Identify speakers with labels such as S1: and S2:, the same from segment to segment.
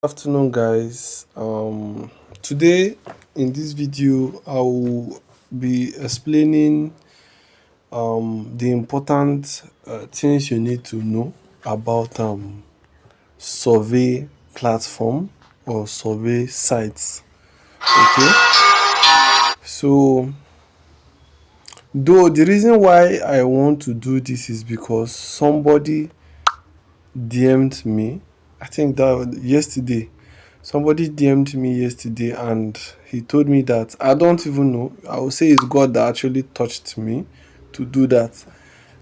S1: Afternoon, guys. Today in this video I will be explaining the important things you need to know about survey platform or survey sites. Okay, so though the reason why I want to do this is because somebody DM'd me. I think that yesterday. Somebody DM'd me yesterday and he told me that I don't even know. I would say it's God that actually touched me to do that.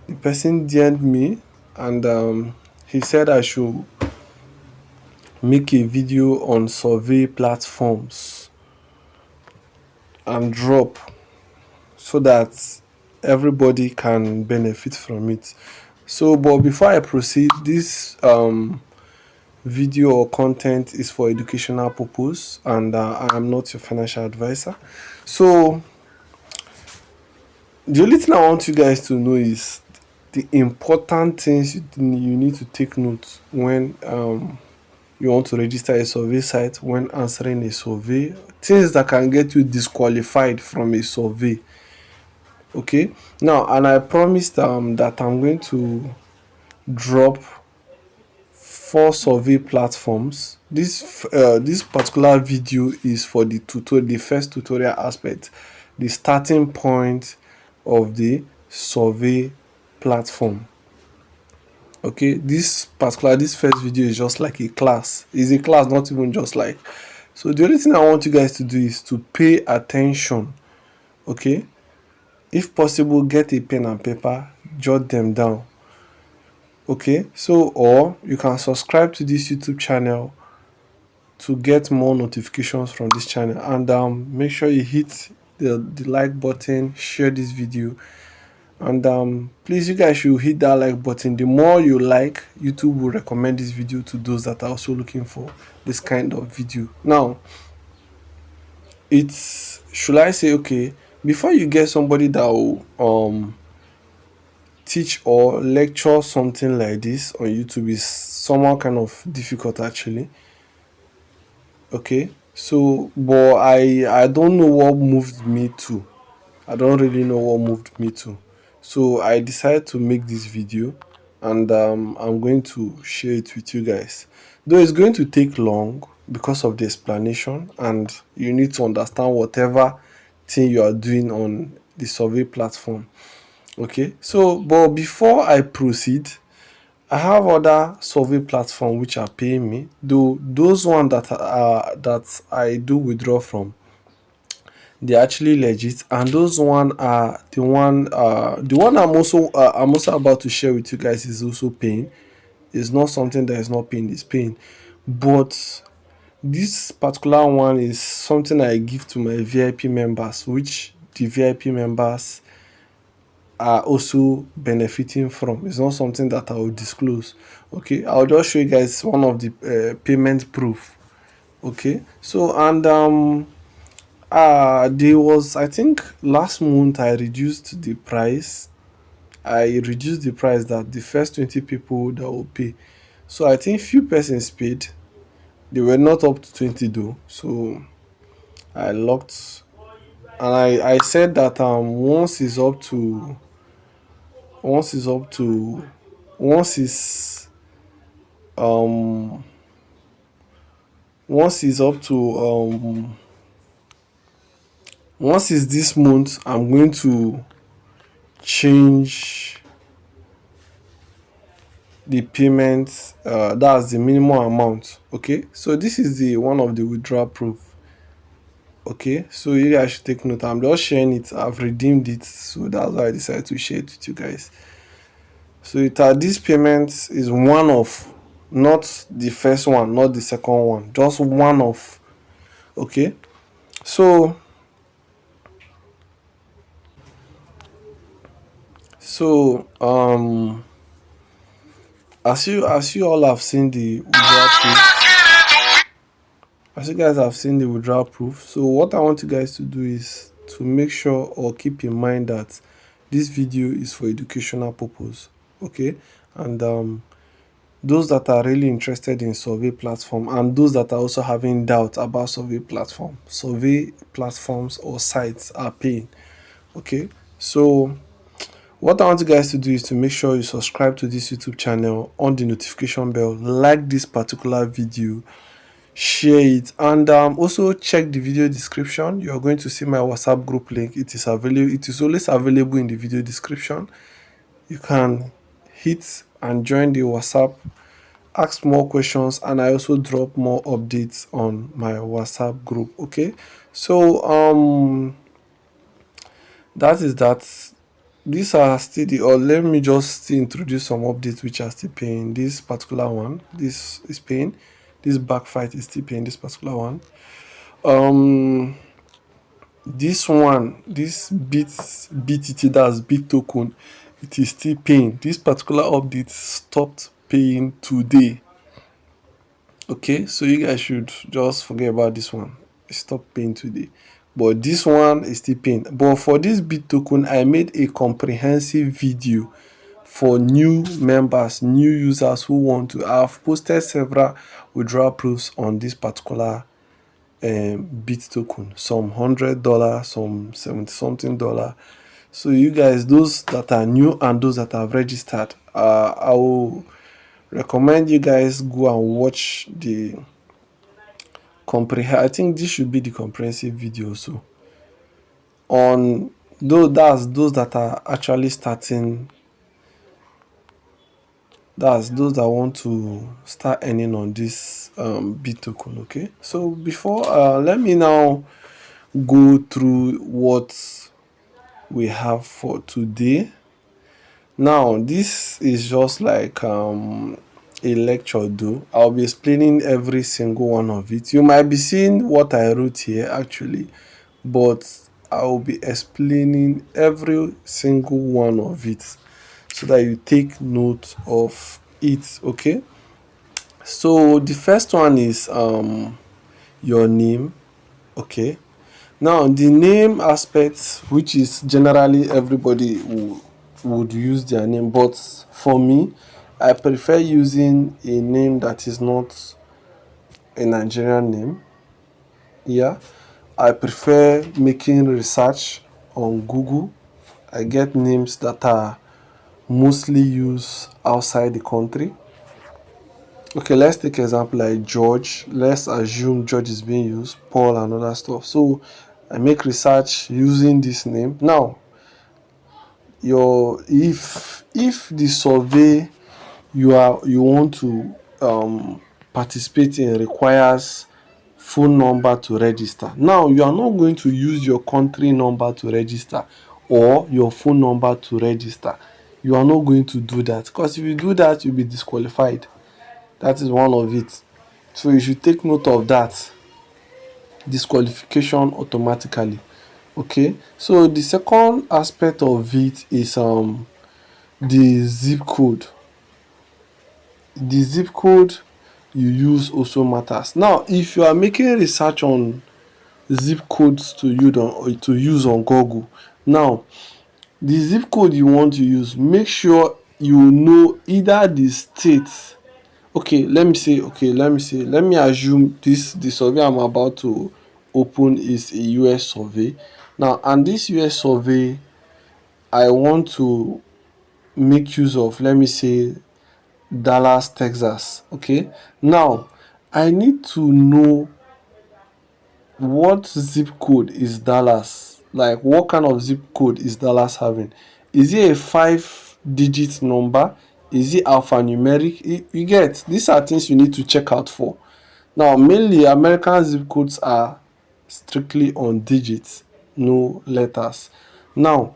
S1: The person DM'd me and he said I should make a video on survey platforms and drop so that everybody can benefit from it. So, but before I proceed, this video or content is for educational purpose and I am not your financial advisor. So the only thing I want you guys to know is the important things you need to take note when you want to register a survey site, when answering a survey, things that can get you disqualified from a survey. Okay, now, and I promised that I'm going to drop 4 survey platforms. This particular video is for the first tutorial aspect, the starting point of the survey platform. Okay, this first video is just like a class. It's a class, not even just like. So the only thing I want you guys to do is to pay attention. Okay, if possible, get a pen and paper, jot them down. Okay, so or you can subscribe to this YouTube channel to get more notifications from this channel, and make sure you hit the like button, share this video, and please, you guys should hit that like button. The more you like, YouTube will recommend this video to those that are also looking for this kind of video. Now, it's should I say, okay, before you get somebody that will teach or lecture something like this on YouTube is somehow kind of difficult actually. Okay, so but I don't know what moved me to. I don't really know what moved me to. So I decided to make this video, and I'm going to share it with you guys. Though it's going to take long because of the explanation, and you need to understand whatever thing you are doing on the survey platform. Okay, so but before I proceed, I have other survey platform which are paying me, though those one that I do withdraw from, they're actually legit, and those one are the one I'm also about to share with you guys is also paying. It's not something that is not paying, it's paying. But this particular one is something I give to my VIP members, which the VIP members are also benefiting from. It's not something that I will disclose. Okay, I'll just show you guys one of the payment proof. Okay, so and there was, I think last month I reduced the price. I reduced the price that the first 20 people that will pay. So I think few persons paid. They were not up to 20 though. So I locked, and I said that once is up to once is um once is up to once is this month, I'm going to change the payment. That's the minimum amount. Okay, so this is the one of the withdrawal proof. Okay, so you guys should take note. I'm just sharing it. I've redeemed it, so that's why I decided to share it with you guys. So this payment is one of, not the first one, not the second one, just one of. Okay, so so as you all have seen the withdrawal proof, as you guys have seen the withdrawal proof. So what I want you guys to do is to make sure or keep in mind that this video is for educational purpose. Okay, and those that are really interested in survey platform and those that are also having doubt about survey platforms or sites are paying. Okay, so what I want you guys to do is to make sure you subscribe to this YouTube channel, on the notification bell, like this particular video, share it, and also check the video description. You're going to see my WhatsApp group link. It is available. It is always available in the video description. You can hit and join the WhatsApp, ask more questions, and I also drop more updates on my WhatsApp group. Okay, so that is that. These are still the, or let me just introduce some updates which are still paying. This particular one, this is paying. This backfight is still paying. This particular one. This one, this BTT, that's bit token, it is still paying. This particular update stopped paying today. Okay, so you guys should just forget about this one. It stopped paying today, but this one is still paying. But for this bit token, I made a comprehensive video for new members, new users who want to. I've posted several withdrawal proofs on this particular bit token, some $100, some 70 something dollar. So you guys, those that are new and those that have registered, I will recommend you guys go and watch the I think this should be the comprehensive video. So on those that are actually starting, that's those that want to start earning on this bit token. Okay, so before let me now go through what we have for today. Now this is just like a lecture though. I'll be explaining every single one of it. You might be seeing what I wrote here actually, but I'll be explaining every single one of it so that you take note of it. Okay, so the first one is your name. Okay, now the name aspect, which is generally everybody would use their name, but for me, I prefer using a name that is not a Nigerian name. Yeah, I prefer making research on Google. I get names that are mostly used outside the country. Okay, let's take example like George. Let's assume George is being used, Paul and other stuff. So I make research using this name. Now, if the survey you want to participate in requires phone number to register, now you are not going to use your country number to register or your phone number to register. You are not going to do that, because if you do that, you'll be disqualified. That is one of it. So you should take note of that. Disqualification automatically. Okay, so the second aspect of it is the zip code. The zip code you use also matters. Now if you are making research on zip codes to use on Google, now the zip code you want to use, make sure you know either the state. Let me assume the survey I'm about to open is a US survey. Now, and this US survey, I want to make use of, let me say, Dallas, Texas. Okay, now I need to know what zip code is Dallas, like what kind of zip code is Dallas having. Is it a 5-digit number? Is it alphanumeric? You get, these are things you need to check out for. Now mainly American zip codes are strictly on digits, no letters. Now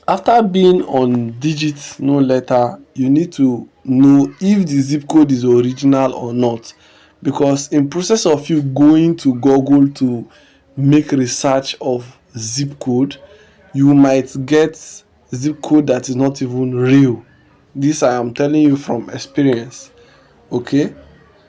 S1: after being on digits, no letter, you need to know if the zip code is original or not, because in process of you going to Google to make research of zip code, you might get zip code that is not even real. This I am telling you from experience. Okay,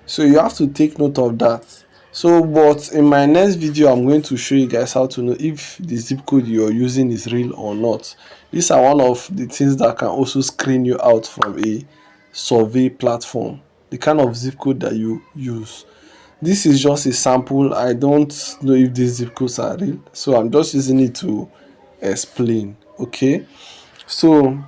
S1: so you have to take note of that. So but in my next video, I'm going to show you guys how to know if the zip code you're using is real or not. These are one of the things that can also screen you out from a survey platform, the kind of zip code that you use. This is just a sample. I don't know if these zip codes are real, so I'm just using it to explain. Okay, so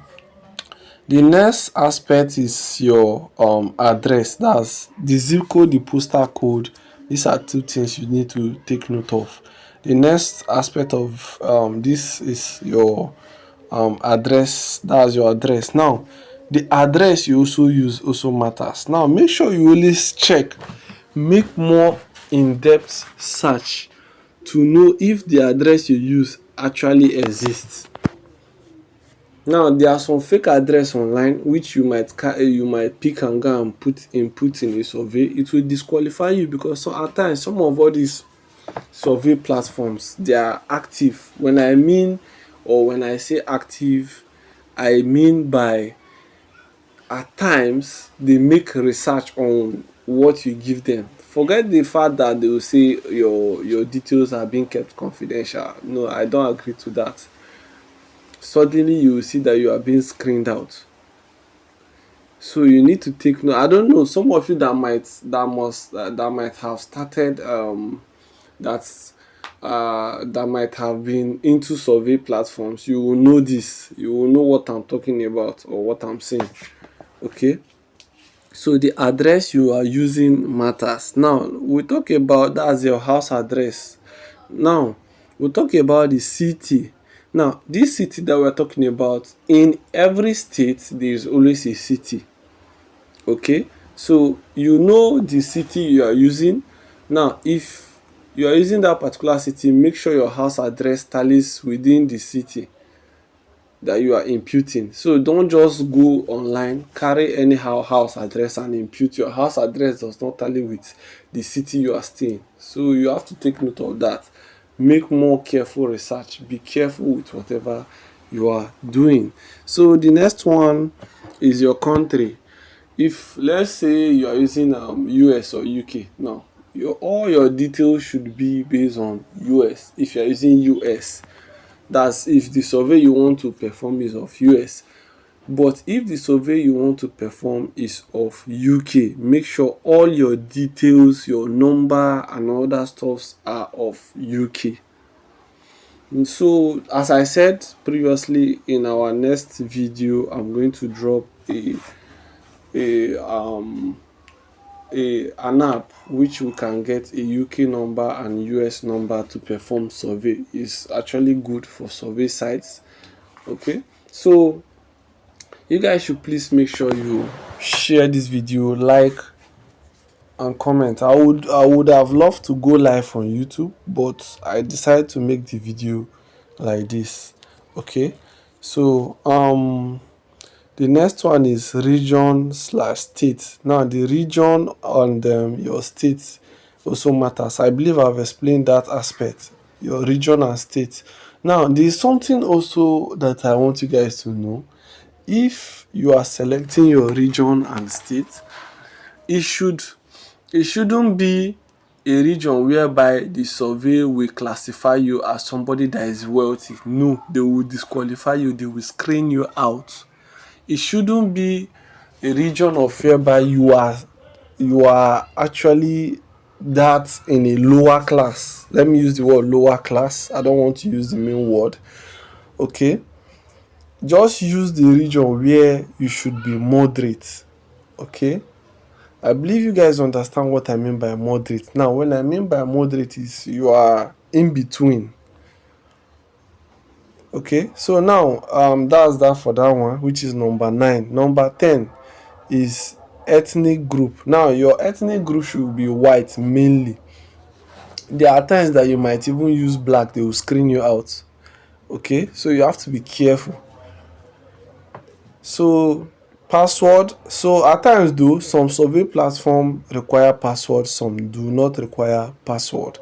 S1: the next aspect is your address. That's the zip code, the postal code. These are two things you need to take note of. The next aspect of this is your address. That's your address. Now the address you also use also matters. Now make sure you always check, make more in-depth search to know if the address you use actually exists. Now there are some fake address online which you might pick and go and put in a survey. It will disqualify you because at times some of all these survey platforms, they are active. When I say active, I mean by at times they make research on what you give them. Forget the fact that they will say your details are being kept confidential. No, I don't agree to that. Suddenly you will see that you are being screened out. So you need to take note. I don't know, some of you that might have started that might have been into survey platforms, you will know this. You will know what I'm talking about or what I'm saying. Okay. So the address you are using matters. Now we talk about that's your house address. Now we talk about the city. Now this city that we're talking about, in every state there is always a city. Okay, so you know the city you are using. Now if you are using that particular city, make sure your house address tallies within the city that you are imputing. So don't just go online, carry anyhow house address and impute. Your house address does not tally with the city you are staying. So you have to take note of that. Make more careful research. Be careful with whatever you are doing. So the next one is your country. If let's say you are using US or UK, now all your details should be based on US. If you are using US, that's if the survey you want to perform is of US. But if the survey you want to perform is of UK, make sure all your details, your number and other stuffs are of UK. And so as I said previously, in our next video I'm going to drop an app which we can get a UK number and US number to perform survey. Is actually good for survey sites. Okay, so you guys should please make sure you share this video, like and comment. I would have loved to go live on YouTube, but I decided to make the video like this. Okay, so the next one is region/state. Now the region and your state also matters. I believe I've explained that aspect, your region and state. Now there is something also that I want you guys to know. If you are selecting your region and state, it shouldn't be a region whereby the survey will classify you as somebody that is wealthy. No, they will disqualify you, they will screen you out. It shouldn't be a region of whereby you are actually that in a lower class. Let me use the word lower class. I don't want to use the main word. Okay, just use the region where you should be moderate. Okay, I believe you guys understand what I mean by moderate. Now when I mean by moderate is you are in between. Okay, so now that's that for that one, which is number 9. Number 10 is ethnic group. Now your ethnic group should be white mainly. There are times that you might even use black, they will screen you out. Okay, so you have to be careful. So password, so at times though, some survey platform require password, some do not require password.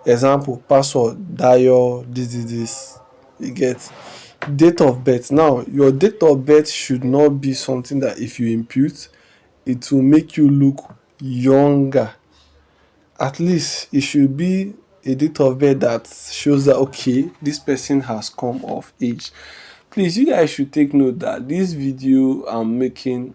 S1: Example, password dial this. You get date of birth. Now your date of birth should not be something that if you impute, it will make you look younger. At least it should be a date of birth that shows that okay, this person has come of age. Please, you guys should take note that this video I'm making,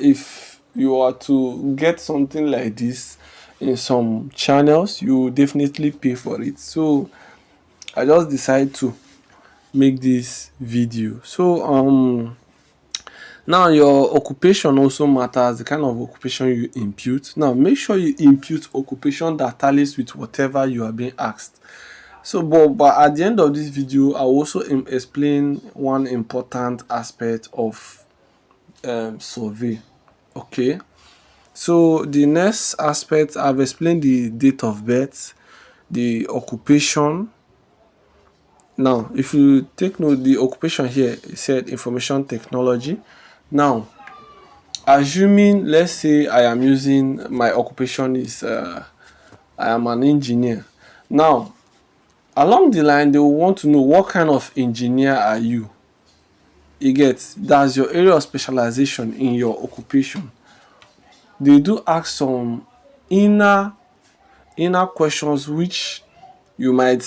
S1: if you are to get something like this in some channels, you definitely pay for it. So I just decided to make this video. So now your occupation also matters, the kind of occupation you impute. Now make sure you impute occupation that tallies with whatever you are being asked. So but at the end of this video, I will also explain one important aspect of survey. Okay, so the next aspect, I've explained the date of birth, the occupation. Now if you take note, the occupation here, it said information technology. Now assuming, let's say I am using, my occupation is I am an engineer. Now along the line, they will want to know what kind of engineer are you. You get, that's your area of specialization in your occupation. They do ask some inner questions which you might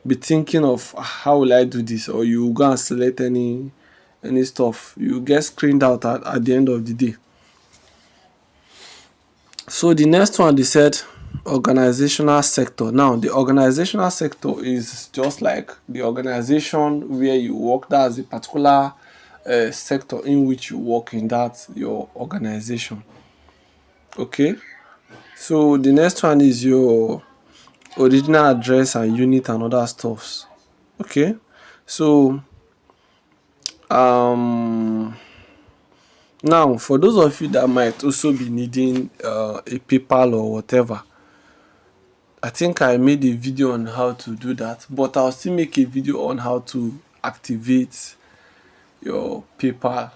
S1: be thinking of, how will I do this, or you go and select any stuff, you get screened out at the end of the day. So the next one, they said organizational sector. Now the organizational sector is just like the organization where you work. That's a particular sector in which you work in, that your organization. Okay, so the next one is your original address and unit and other stuffs. Okay, so now for those of you that might also be needing a PayPal or whatever, I think I made a video on how to do that, but I'll still make a video on how to activate your PayPal.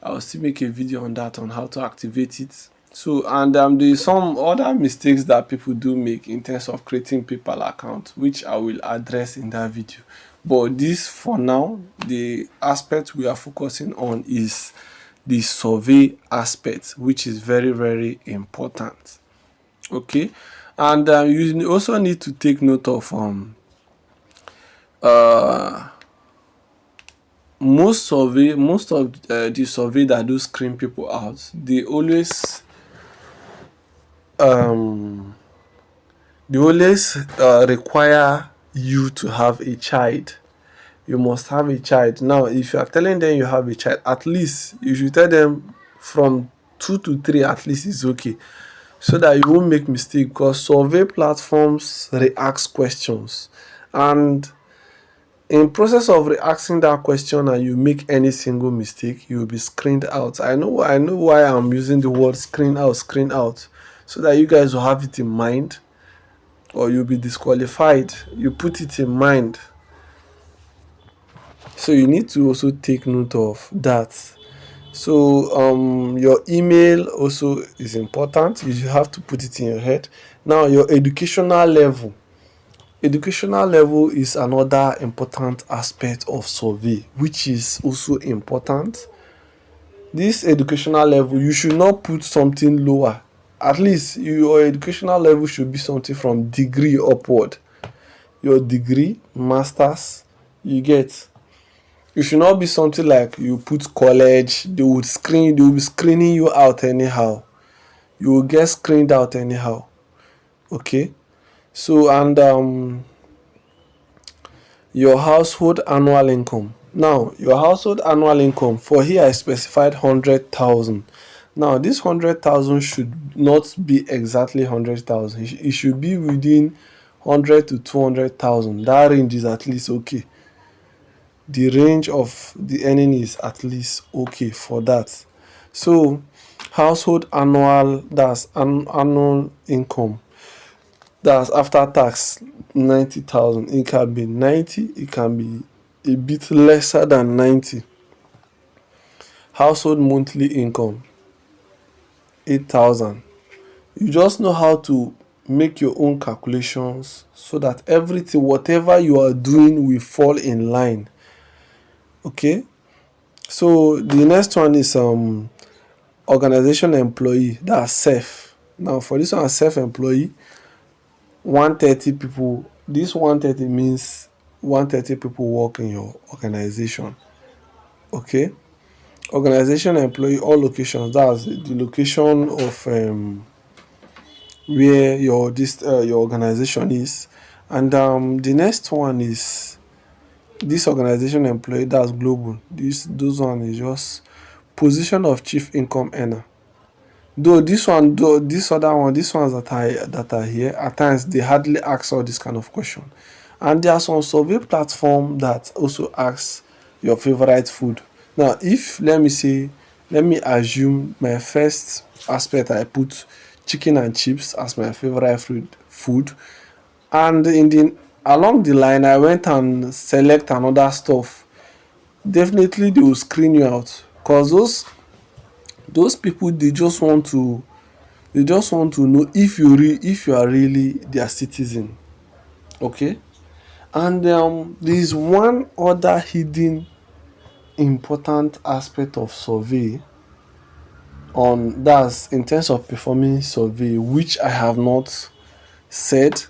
S1: I'll still make a video on that, on how to activate it. So, and there's some other mistakes that people do make in terms of creating PayPal account, which I will address in that video. But this, for now, the aspect we are focusing on is the survey aspect, which is very, very important. Okay, and you also need to take note of most of the survey that do screen people out, they always require you to have a child. You must have a child. Now if you are telling them you have a child, at least you should tell them from 2 to 3 at least is okay, so that you won't make mistake, because survey platforms re-ask questions, and in process of re-asking that question and you make any single mistake, you will be screened out. I know why I'm using the word screen out, so that you guys will have it in mind, or you'll be disqualified. You put it in mind. So you need to also take note of that. So your email also is important. You have to put it in your head. Now your educational level is another important aspect of survey, which is also important. This educational level, you should not put something lower. At least your educational level should be something from degree upward. Your degree, masters, you get. You should not be something like you put college. They will be screening you out anyhow. You will get screened out anyhow. Okay, so, and your household annual income. Now your household annual income, for here I specified 100,000. Now this 100,000 should not be exactly 100,000. It should be within 100 to 200,000. That range is at least okay. The range of the earning is at least okay for that. So household annual, that's annual income, that's after tax, 90,000. It can be 90, it can be a bit lesser than 90. Household monthly income, 8,000. You just know how to make your own calculations, so that everything, whatever you are doing, will fall in line. Okay, so the next one is organization employee, that's self. Now for this one, self employee, 130 people. This 130 means 130 people work in your organization. Okay, Organization employee all locations. That's the location of where your organization is. And the next one is this organization employee. That's global. This those one is just position of chief income earner. Though this other one, these ones that are here, at times they hardly ask all this kind of question. And there are some survey platform that also asks your favorite food. Now, if let me assume my first aspect I put chicken and chips as my favorite food, and in the along the line I went and select another stuff. Definitely they will screen you out, cause those people they just want to know if you are really their citizen. Okay. And there is one other hidden important aspect of survey on that's in terms of performing survey, which I have not said,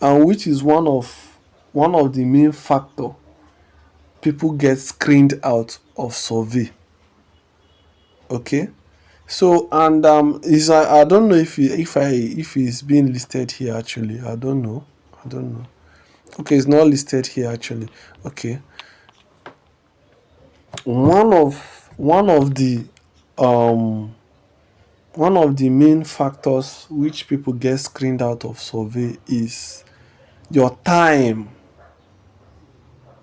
S1: and which is one of the main factor people get screened out of survey. Okay. So and is I don't know if it's being listed here actually. I don't know. I don't know. Okay, it's not listed here actually. Okay. One of one of the um one of the main factors which people get screened out of survey is your time.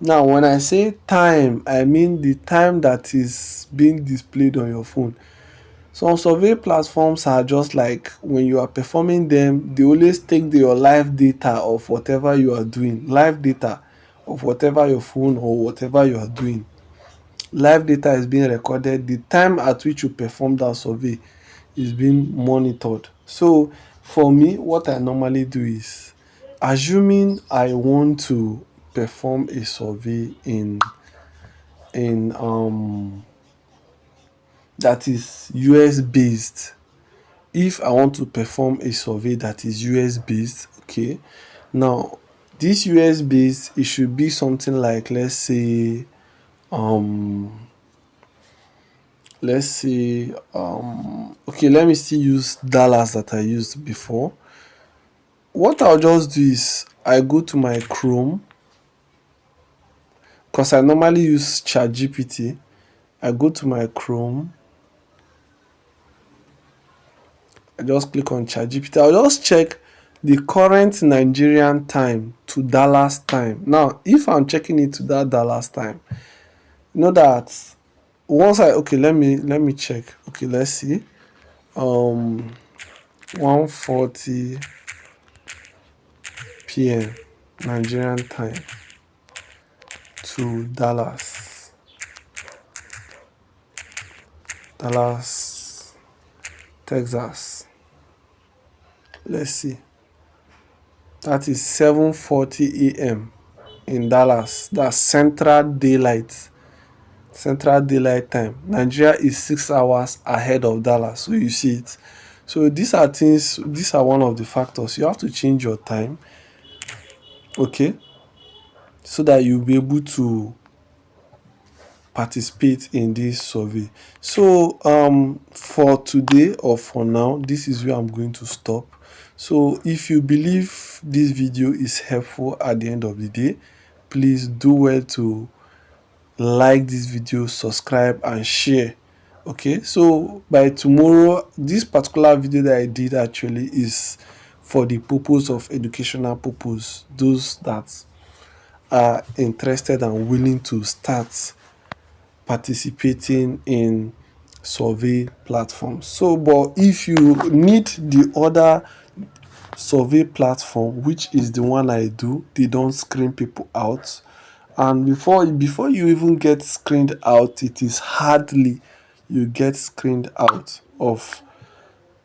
S1: Now, when I say time, I mean the time that is being displayed on your phone. Some survey platforms are just like when you are performing them, they always take your live data of whatever you are doing, live data of whatever your phone or whatever you are doing. Live data is being recorded. The time at which you perform that survey is being monitored. So for me, what I normally do is, assuming I want to perform a survey in that is US based. If I want to perform a survey that is US based, okay. Now, this US based, it should be something like, um let's say okay, let me still use Dallas that I used before. What I'll just do is I go to my Chrome, because I normally use ChatGPT. I go to my Chrome, I just click on ChatGPT. I'll just check the current Nigerian time to Dallas time. Now, if I'm checking it to that Dallas time, you know that once I okay, let me check. Okay, let's see. 1:40 p.m. Nigerian time to Dallas, Texas. Let's see. That is 7:40 a.m. in Dallas. That's Central Daylight Time. Nigeria is 6 hours ahead of Dallas. So you see it. So these are one of the factors. You have to change your time, okay, so that you'll be able to participate in this survey. So for today or for now, this is where I'm going to stop. So if you believe this video is helpful at the end of the day, please do well to like this video, subscribe and share. Okay, so by tomorrow, this particular video that I did actually is for the purpose of educational purpose, those that are interested and willing to start participating in survey platforms. So but if you need the other survey platform, which is the one I do, they don't screen people out. And before you even get screened out, it is hardly you get screened out of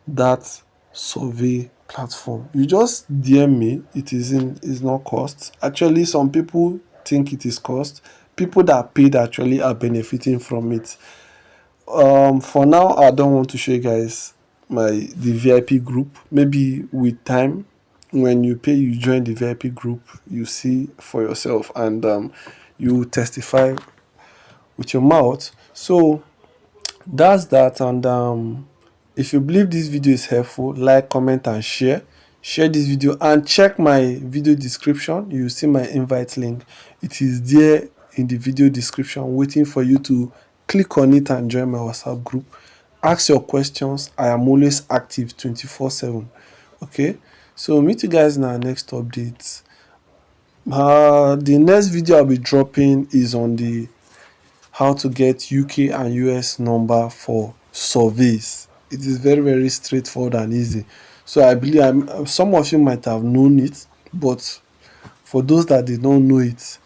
S1: that survey platform. You just DM me. It's not cost. Actually, some people think it is cost. People that paid actually are benefiting from it. For now, I don't want to show you guys the VIP group. Maybe with time, when you pay, you join the VIP group, you see for yourself, and you testify with your mouth. So That's that. And if you believe this video is helpful, like, comment, and share this video, and check my video description. You see my invite link. It is there in the video description, waiting for you to click on it and join my WhatsApp group. Ask your questions. I am always active 24/7. Okay, so meet you guys in our next update. The next video I'll be dropping is on the how to get UK and US number for surveys. It is very, very straightforward and easy. So I believe some of you might have known it, but for those that did not know it,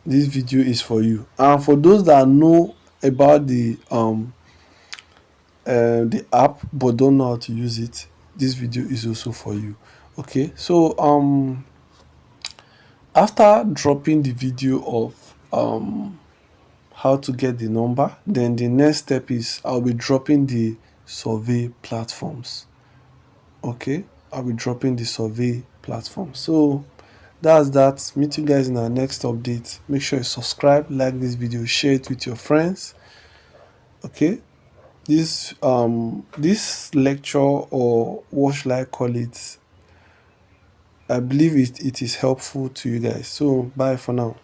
S1: this video is for you. And for those that know about the app but don't know how to use it, this video is also for you. Okay, so after dropping the video of how to get the number, then the next step is I'll be dropping the survey platforms. Okay, I'll be dropping the survey platform. So that's that. Meet you guys in our next update. Make sure you subscribe, like this video, share it with your friends. Okay, this lecture, or what should I call it, I believe it is helpful to you guys. So bye for now.